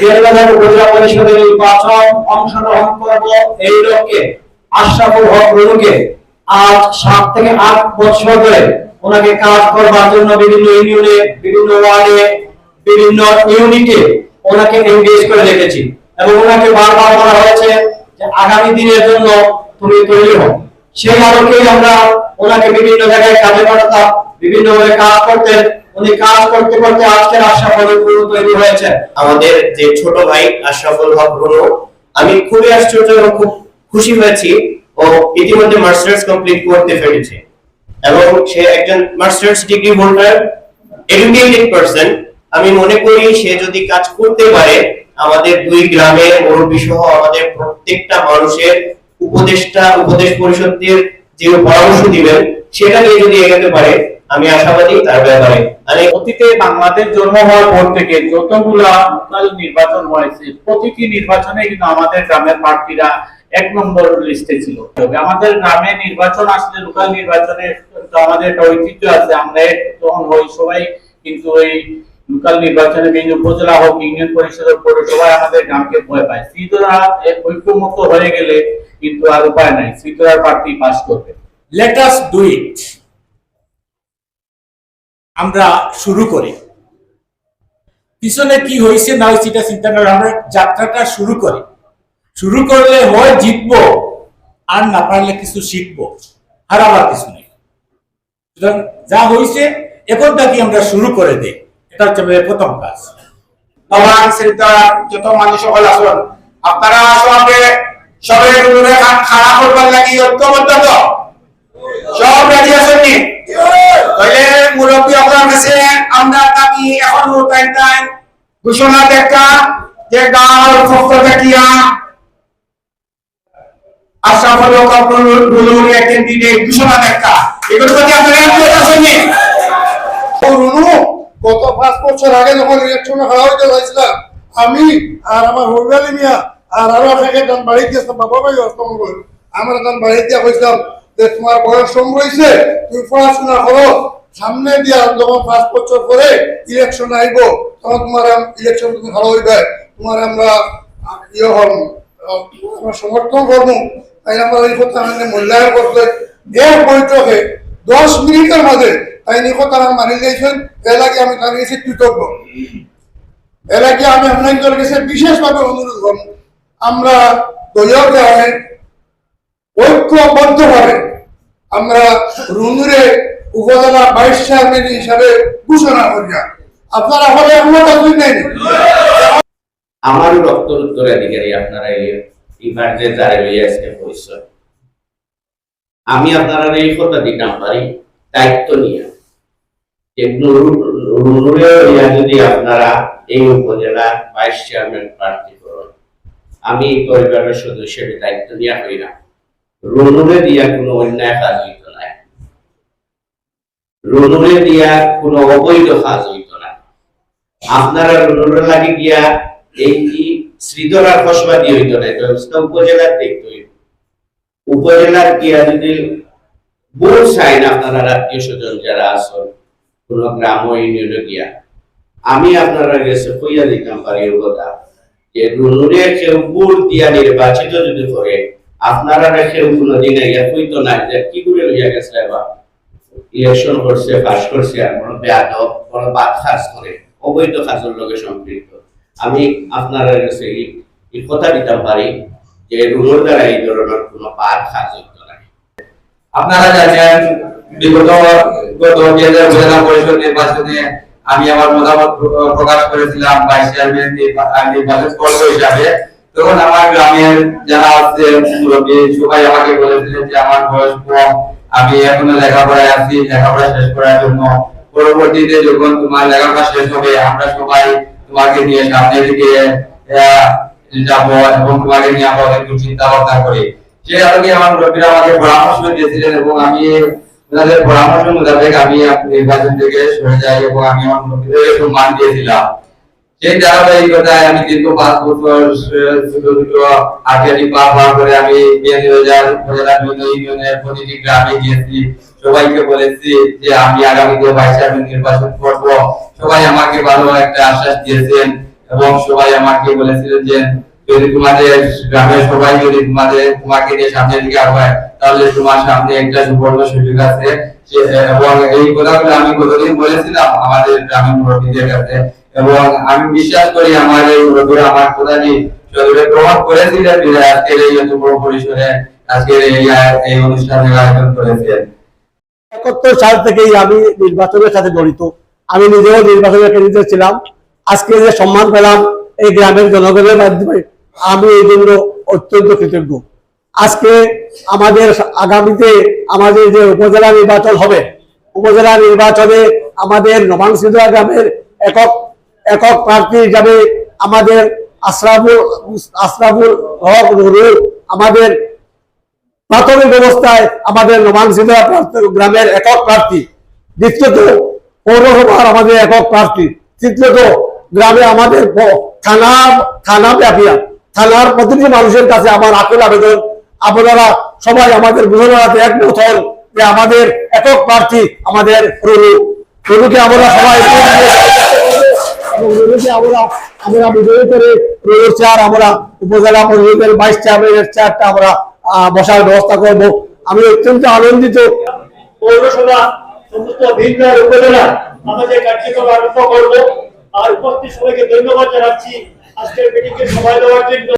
শেরবাজার উপজেলা পরিষদের নির্বাচন অংশগ্রহণ করব এই লক্ষ্যে আশরাফুল হক রুনুকে আজ 7 থেকে 8 বছর ধরে ওনাকে কাজ করবার জন্য বিভিন্ন ইউনিয়নে, বিভিন্ন ওয়ার্ডে, বিভিন্ন ইউনিটে ওনাকে এনগেজ করে রেখেছি এবং ওনাকে বারবার বলা হয়েছে যে আগামী দিনের জন্য তুমি তৈরি হও। সেই আলোকেই আমরা ওনাকে বিভিন্ন জায়গায় কাজে পাঠাতাম, বিভিন্ন ভাবে কাজ করতেন। উনি কাজ করতে করতে আজকের আশরাফুল হক রুনু তৈরি হয়েছে। আমাদের যে ছোট ভাই আশরাফুল হক রুনু, আমি খুবই আশ্চর্য এবং খুব খুশি হয়েছি ও ইতিমধ্যে মাস্টার্স কমপ্লিট করতে পেরেছে এবং সে একজন masters degree holder, educated person. আমি মনে করি সে যদি কাজ করতে পারে আমাদের দুই গ্রামের মুরব্বী সহ আমাদের প্রত্যেকটা মানুষের উপদেশ পরিষদের যে পরামর্শ দিবেন সেটা নিয়ে যদি এগোতে পারে আমি আশাবাদী তার ব্যাপারে। আমি অতীতে বাংলাদেশ জন্ম হওয়ার পর থেকে যতগুলা লোকাল নির্বাচন হয়েছে প্রতিটি নির্বাচনে কিন্তু আমাদের গ্রামের প্রার্থীরা 1 নম্বর লিস্টে ছিল। আমাদের গ্রামে নির্বাচন আসলে লোকাল নির্বাচনে আমাদের একটা ঐতিহ্য আছে, আমরা যখন হই সবাই কিন্তু এই লোকাল নির্বাচনে বিভিন্ন উপজেলা হোক, ইউনিয়ন পরিষদের পৌরসভায় আমাদের গ্রামকে ভয় পায়। শ্রীধরা ঐক্যমত হয়ে গেলে কিন্তু আর উপায় নাই, শ্রীধরার প্রার্থী পাস করবে। Let us do it. আমরা শুরু করি, পিছনে কি হয়েছে না হয়েছে এটা চিন্তা করে আমরা যাত্রাটা শুরু করি। শুরু করলে হয় জিতবো, আর না পারলে কিছু শিখবো, হারাবার কিছু নেই। সুতরাং যা হয়েছে এখন থেকে আমরা শুরু করে দিই, এটা হচ্ছে আমাদের প্রথম কাজ। আমার শ্রীধর যত মানুষ সকল আসুন, আপনারা সবে সবাই খারাপ করবার লাগি ঐক্যবদ্ধ তো সব রেডি আছেন নি? তাহলে মুরব্বী আপনার কাছে আমরা দাবি এখন টাইম ঘোষণা দেখা যে গাঁর পক্ষ দেখিয়া আশরাফুল হক রুনুর ক্যান্ডিডেট ঘোষণা দেখা এগুলো কি আপনারা রেডি আছেন নি? রুনু গত 5 বছর আগে যখন ইলেকশনে হারা হইতে হয়েছিলাম, আমি আর আমার হরগালি মিয়া আর আরো থেকে গান বাড়ি দিয়েছিলাম, বাবা ভাই অষ্টমঙ্গল আমার গান বাড়ি দিয়া কইছিলাম যে তোমার বয়স কম রয়েছে, তুমি পড়াশোনা করো, সামনে দিয়া যখন 5 বছর পরে ইলেকশন আইব তখন তোমার ইলেকশন তুমি ভালো হইবে, তোমার আমরা ইয়ে হব, আমরা সমর্থন করবো। তাই আমরা এই কথা আমাদের মূল্যায়ন করতে এক বৈঠকে 10 মিনিটের মাঝে তাই নিকট তারা মানি দিয়েছেন। এর আগে আমি তার কাছে কৃতজ্ঞ। এর আগে আমি আপনাদের কাছে বিশেষভাবে অনুরোধ করব, আমরা দলীয় গ্রামে ঐক্যবদ্ধভাবে আমরা রুনুরে উপজেলা ভাইস চেয়ারম্যান হিসাবে ঘোষণা করি। আপনারা হলে একমত আছেন নাই? আমারও রক্তের উত্তরাধিকারী আপনারা এবার যে যারা আজকে পরিচয়, আমি আপনারা এই কথা দিতাম পারি দায়িত্ব নিয়ে যদি আপনারা এই উপজেলা ভাইস চেয়ারম্যান প্রার্থী করেন, আমি পরিবারের সদস্য হিসেবে দায়িত্ব নেওয়া হই না। রুনুরে দিয়া কোনো অন্যায় কাজ হইত না, রুনুরে দিয়া কোনো অবৈধ কাজ হইত না। আপনারা রুনুরে লাগে গিয়া এই শ্রীধরার ফসবা দিয়ে হইত না, উপজেলার দেখতে হইত। উপজেলার গিয়া যদি ভোট চাইন আপনারা আত্মীয় স্বজন যারা আসন কোন গ্রাম ইউনিয়নে গিয়া, আমি আপনারা কাছে কইয়া দিতাম পারি কথা যে রুনুরে কেউ ভোট দিয়া নির্বাচিত যদি করে আপনারা কেউ কোনোদিন ইয়া কইতো না যে কি করে লইয়া গেছে বা ইলেকশন করছে, পাস করছে, আর বড় বেয়াদব বড় বাদ কাজ করে অবৈধ কাজের লগে সম্পৃক্ত। আমি আপনারা কাছে এই কথা দিতাম পারি যে রুনুর দ্বারা এই ধরনের কোনো বাদ কাজ হইতো না। আপনারা জানেন বিগত 2000 পরিষদ নির্বাচনে আমি আমার মতামত প্রকাশ করেছিলাম ভাইস চেয়ারম্যান নির্বাচন করব হিসাবে। তখন আমার গ্রামের যারা আছে মুরব্বী সবাই আমাকে বলেছিলেন যে আমার বয়স কম, আমি এখনো লেখাপড়ায় আছি, লেখাপড়া শেষ করার জন্য পরবর্তীতে যখন তোমার লেখাপড়া শেষ হবে আমরা সবাই তোমাকে নিয়ে সামনের দিকে যাব এবং তোমাকে নিয়ে আমরা একটু চিন্তা ভাবনা করি। সেই আলোকে আমার মুরব্বীরা আমাকে পরামর্শ দিয়েছিলেন এবং আমি ওনাদের পরামর্শ মোতাবেক আমি নির্বাচন থেকে সরে যাই এবং আমি আমার মুরব্বীদের সম্মান দিয়েছিলাম। সেই ধারাবাহিকতায় আমি দীর্ঘ 5 বছর ছোট ছোট আর্টিআই পার করে আমি উপজেলা ইউনিয়নের প্রতিটি গ্রামে গিয়েছি, সবাইকে বলেছি যে আমি আগামীতে ভাইস চেয়ারম্যান নির্বাচন করব। সবাই আমাকে ভালো একটা আশ্বাস দিয়েছেন এবং সবাই আমাকে বলেছিলেন যে যদি তোমাদের গ্রামের সবাই যদি তোমাকে নিয়ে সামনের দিকে আগায় তাহলে তোমার সামনে একটা সুবর্ণ সুযোগ আছে। এবং এই কথাগুলো আমি গতদিন বলেছিলাম আমাদের গ্রামের মুরব্বীদের কাছে, এবং আমি বিশ্বাস করি আমার এই মুরব্বীরা আমার কথা নিয়ে সদরে গ্রহণ করেছিলেন বিধায় আজকের এই এত বড় পরিসরে আজকের এই অনুষ্ঠানের আয়োজন করেছেন। 71 সাল থেকেই আমি নির্বাচনের সাথে জড়িত, আমি নিজেও নির্বাচনের কেন্দ্রে ছিলাম। আজকে যে সম্মান পেলাম এই গ্রামের জনগণের মাধ্যমে, আমি এই জন্য অত্যন্ত কৃতজ্ঞ। আজকে আমাদের আগামীতে আমাদের যে উপজেলা নির্বাচন হবে, উপজেলা নির্বাচনে আমাদের নবাংশিদা গ্রামের একক প্রার্থী হিসাবে আমাদের আশরাফুল হক নুরু আমাদের প্রাথমিক অবস্থায় আমাদের নবাংশিদা গ্রামের একক প্রার্থী। দ্বিতীয়ত পৌরসভার আমাদের একক প্রার্থী। তৃতীয়ত গ্রামে আমাদের থানা ব্যাপিয়া থানার প্রতিটি মানুষের কাছে আমার আকুল আবেদন, আপনারা সবাই আমাদের বুঝাতে একমত হন যে আমাদের একক প্রার্থী আমাদের রুনুকে আমরা সবাই আমরা বিজয়ী করে রুনুর চেয়ার আমরা উপজেলা পরিষদের ভাইস চেয়ারম্যানের চেয়ারটা আমরা বসার ব্যবস্থা করব। আমি অত্যন্ত আনন্দিত। পৌরসভা সমস্ত ভিন্ন উপজেলা আমাদের কার্যক্রম আরম্ভ করবো। আর উপস্থিত সবাইকে ধন্যবাদ জানাচ্ছি আজকের মিটিংকে সময় দেওয়ার জন্য।